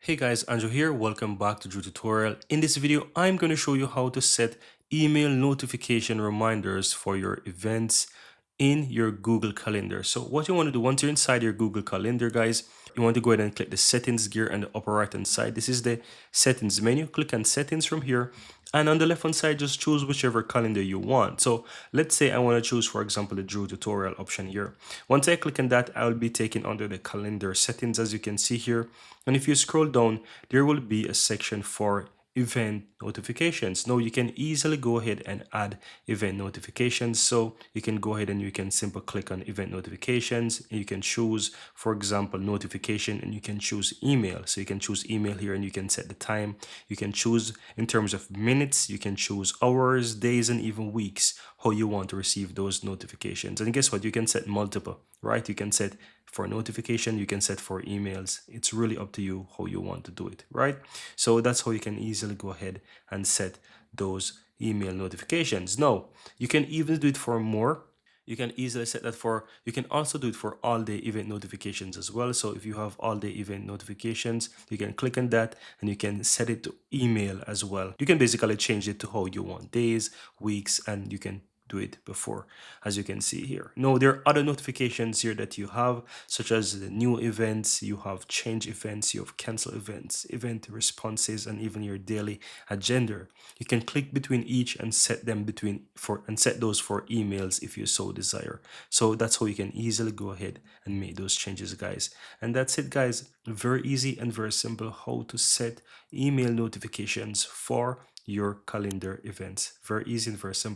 Hey guys, Andrew here. Welcome back to Drew Tutorial. In this video, I'm going to show you how to set email notification reminders for your events in your Google Calendar. So what you want to do once you're inside your Google Calendar, guys, you want to go ahead and click the settings gear on the upper right hand side. This is the settings menu. Click on settings from here. And on the left hand side, just choose whichever calendar you want. So let's say I want to choose, for example, the Drew Tutorial option here. Once I click on that, I will be taken under the calendar settings, as you can see here. And if you scroll down, there will be a section for event notifications. Now you can easily go ahead and add event notifications. So you can go ahead and you can simply click on event notifications. And you can choose, for example, notification, and you can choose email. So you can choose email here and you can set the time. You can choose in terms of minutes, you can choose hours, days, and even weeks, how you want to receive those notifications. And guess what? You can set multiple, right? You can set for notification, you can set for emails. It's really up to you how you want to do it, right? So that's how you can easily go ahead and set those email notifications. Now, you can even do it for more. You can easily set that for, you can also do it for all day event notifications as well. So if you have all day event notifications, you can click on that and you can set it to email as well. You can basically change it to how you want, days, weeks, and you can do it before, as you can see here. Now, there are other notifications here that you have, such as the new events, you have change events, you have cancel events, event responses, and even your daily agenda. You can click between each and set them set those for emails if you so desire. So that's how you can easily go ahead and make those changes, guys. And that's it, guys. Very easy and very simple how to set email notifications for your calendar events. Very easy and very simple.